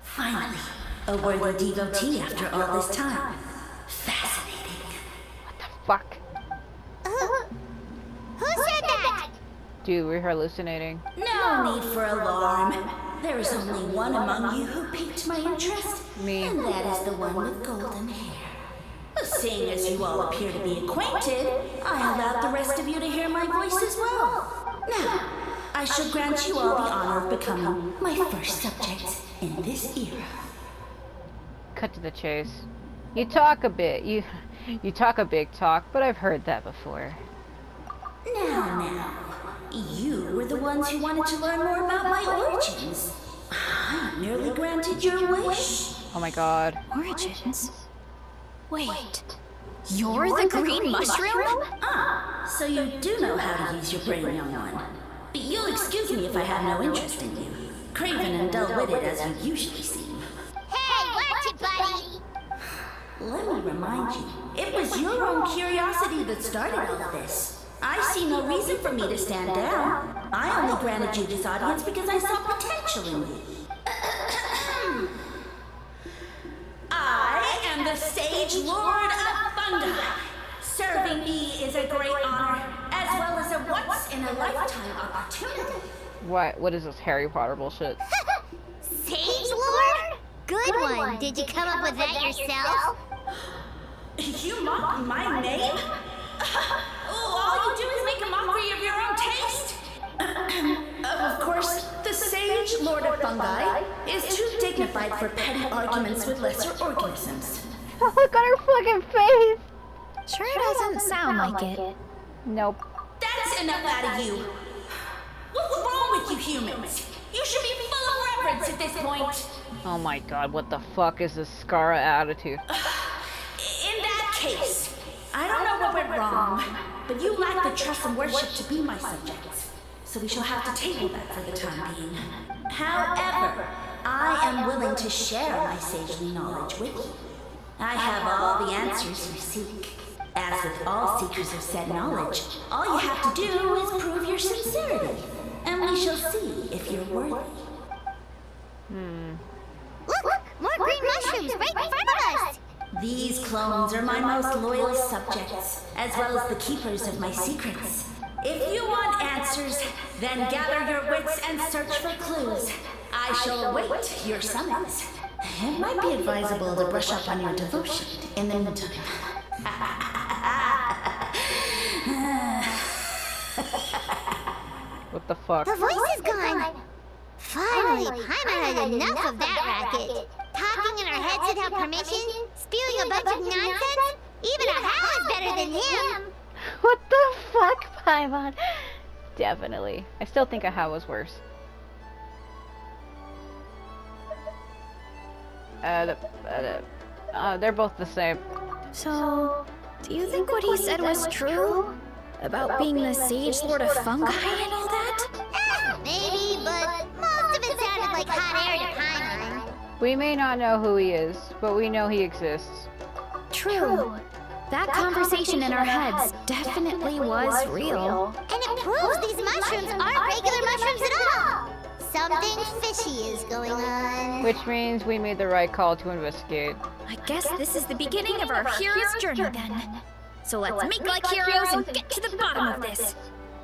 S9: Finally, a worthy devotee after all this time. Fascinating.
S1: Fuck.
S3: Who said that?
S1: Dude, we're hallucinating.
S9: No need for alarm. There is only one among you who piqued my interest.
S1: Me.
S9: And that is the one with golden hair. Seeing as you all appear to be acquainted, I allowed the rest of you to hear my voice as well. Now, I shall grant you all the honor of becoming my first subjects in this era.
S1: Cut to the chase. You talk a bit. You talk a big talk, but I've heard that before.
S9: Now, you were the ones who wanted to learn more about my origins. I merely granted your wish.
S1: Oh my god.
S2: Origins? Wait, you're the green mushroom?
S9: Ah, so you do know how to use your brain, young one. You'll excuse me if I have no interest in you, craven and dull-witted as you usually seem.
S3: Hey, watch it, buddy!
S9: Let me remind you, it was your own curiosity that started all of this. I see no reason for me to stand down. I only granted you this audience because I saw potential in you. I am the Sage Lord of Fungi. Serving me is a great honor, as well as a once-in-a-lifetime opportunity.
S1: What is this Harry Potter bullshit?
S3: Sage Lord? Good one. Did you come up with that yourself?
S9: You mock my name? All you do is make a mockery of your own taste. Of course, the Sage Lord of Fungi is too dignified for petty arguments with lesser organisms.
S1: Look on her fucking face!
S2: Sure doesn't sound like it.
S1: Nope.
S9: That's enough out of you. What's wrong with you humans? You should be full of reverence at this point.
S1: Oh my god, what the fuck is this Skara attitude?
S9: In that case, I don't know what went wrong, but you lack the trust and worship to be my subjects. So we shall have to table that for the time being. However, I am willing to share my sagely knowledge with you. I have all the answers you seek. As with all seekers of said knowledge, all you have to do is prove your sincerity, and we shall see if you're worthy.
S3: Look! More green mushrooms right in front of us!
S9: These clones are my most loyal subjects, as well as the keepers of my secrets. If you want answers, then gather your wits and search for clues. I shall await your summons. It might be advisable to brush up on your devotion in the meantime.
S1: What the fuck?
S3: The voice is gone! Finally, Paimon had enough of that racket. Talking in our heads without permission, spewing a bunch of nonsense. Even a How is better than him.
S1: What the fuck, Paimon? Definitely. I still think a How was worse. They're both the same.
S2: So, do you think what he said was true? About being the Sage Lord of Fungi and all that?
S3: Maybe, but most of it sounded like hot air to Paimon.
S1: We may not know who he is, but we know he exists.
S2: True. That conversation in our heads definitely was real.
S3: And it proves these mushrooms aren't regular mushrooms at all. Something fishy is going on.
S1: Which means we made the right call to investigate.
S2: I guess this is the beginning of our hero's journey then. So let's make like heroes and get to the bottom of this.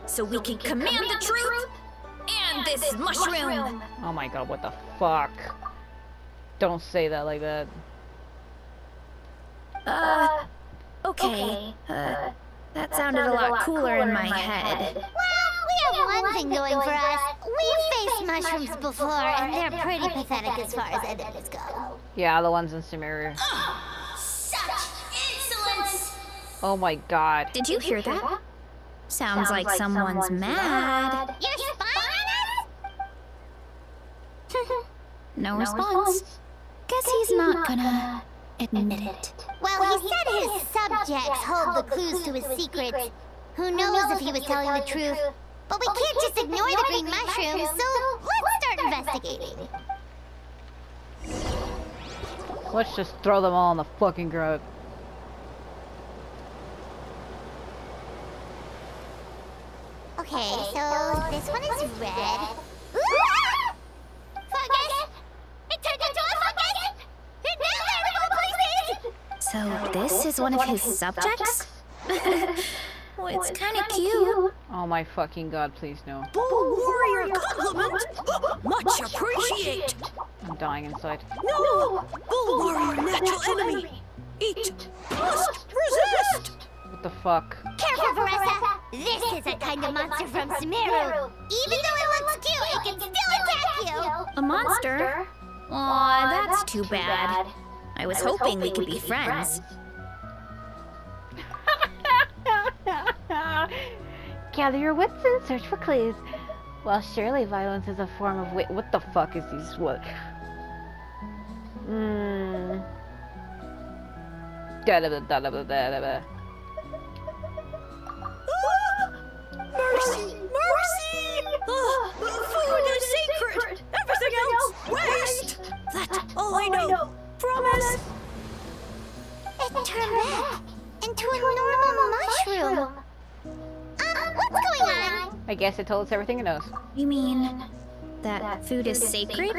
S2: So we can command the truth and this mushroom.
S1: Oh my god, what the fuck? Don't say that like that.
S2: Okay. That sounded a lot cooler in my head.
S3: Well, we have one thing going for us. We've faced mushrooms before, and they're pretty pathetic as far as enemies go.
S1: Yeah, the ones in Sumeru.
S9: Such insolence!
S1: Oh my god.
S2: Did you hear that? Sounds like someone's mad.
S3: You're spying on us?
S2: No response. Guess he's not gonna admit it.
S3: Well, he said his subjects hold the clues to his secrets. Who knows if he was telling the truth? But we can't just ignore the green mushrooms, so let's start investigating.
S1: Let's just throw them all in the fucking ground.
S3: Okay, so this one is red. Ooh! Fungus! It turned into a fungus! And now there are places!
S2: So this is one of his subjects? Oh, it's kind of cute.
S1: Oh my fucking god, please no.
S9: Bull warrior compliment! Much appreciate!
S1: I'm dying inside.
S9: No! Bull warrior natural enemy! Eat! Must resist!
S1: What the fuck?
S3: Careful, Varesa! This is a kind of monster from Sumeru. Even though it looks cute, it can still attack you!
S2: A monster? Aw, that's too bad. I was hoping we could be friends.
S1: Gather your wits and search for clues. Well, surely violence is a form of wit. What the fuck is these? What?
S9: Mercy! Mercy! Food is sacred! Everything else, waste! That's all I know. Promise?
S3: It turned back into a normal mushroom. What's going on?
S1: I guess it told us everything it knows.
S2: You mean that food is sacred?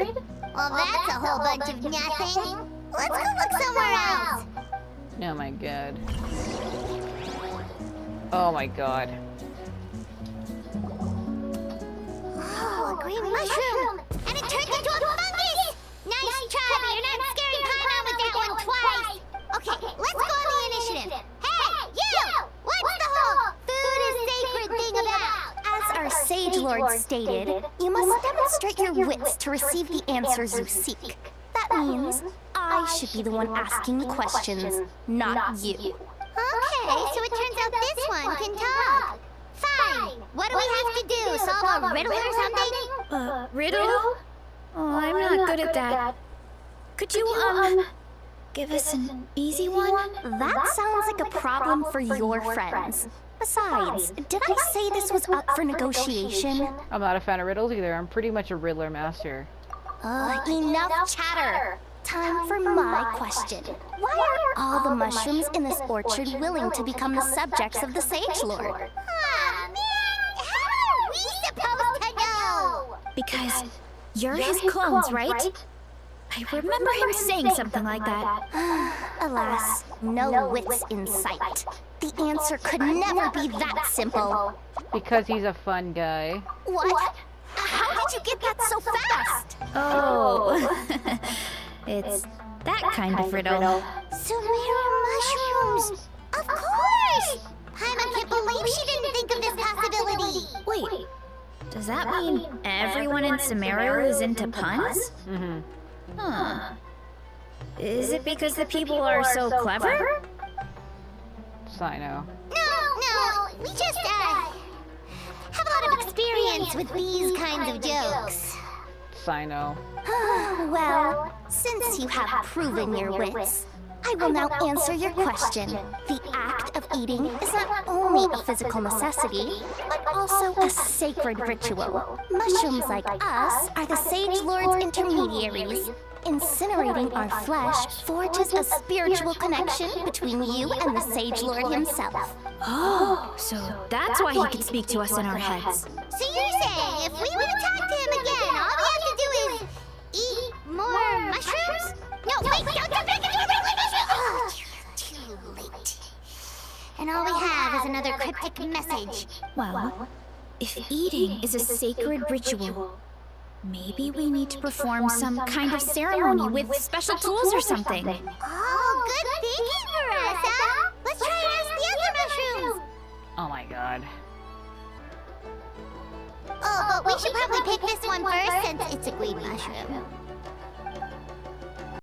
S3: Well, that's a whole bunch of nothing. Let's go look somewhere else.
S1: Oh my god. Oh my god.
S3: Oh, a green mushroom! And it turned into a fungus! Nice try, but you're not scaring Paimon with that one twice! Okay, let's go on the initiative. Hey, you! What's the whole food is sacred thing about?
S4: As our Sage Lord stated, you must demonstrate your wits to receive the answers you seek. That means I should be the one asking the questions, not you.
S3: Okay, so it turns out this one can talk. Fine. What do we have to do? Solve a riddle or something?
S2: Riddle? Oh, I'm not good at that. Could you, give us an easy one?
S4: That sounds like a problem for your friends. Besides, did I say this was up for negotiation?
S1: I'm not a fan of riddles either. I'm pretty much a Riddler master.
S4: Enough chatter. Time for my question. Why are all the mushrooms in this orchard willing to become the subjects of the Sage Lord?
S3: Ah, man! How are we supposed to know?
S2: Because you're his clones, right? I remember him saying something like that.
S4: Alas, no wits in sight. The answer could never be that simple.
S1: Because he's a fun guy.
S4: What? How did you get that so fast?
S2: Oh. It's that kind of riddle.
S3: Sumeru mushrooms! Of course! Paimon can't believe she didn't think of this possibility!
S2: Wait, does that mean everyone in Sumeru is into puns?
S1: Mm-hmm.
S2: Huh. Is it because the people are so clever?
S1: Sino.
S3: No, we just, have a lot of experience with these kinds of jokes.
S1: Sino.
S4: Well, since you have proven your wits, I will now answer your question. The act of eating is not only a physical necessity, but also a sacred ritual. Mushrooms like us are the Sage Lord's intermediaries. Incinerating our flesh forges a spiritual connection between you and the Sage Lord himself.
S2: Oh, so that's why he can speak to us in our heads.
S3: So you're saying if we want to talk to him again, all we have to do is eat more mushrooms? No, wait, don't make it to a regular mushroom! Oh, too late. And all we have is another cryptic message.
S2: Well, if eating is a sacred ritual, maybe we need to perform some kind of ceremony with special tools or something.
S3: Oh, good thinking, Varesa! Let's try to ask the other mushrooms!
S1: Oh my god.
S3: Oh, but we should probably pick this one first since it's a green mushroom.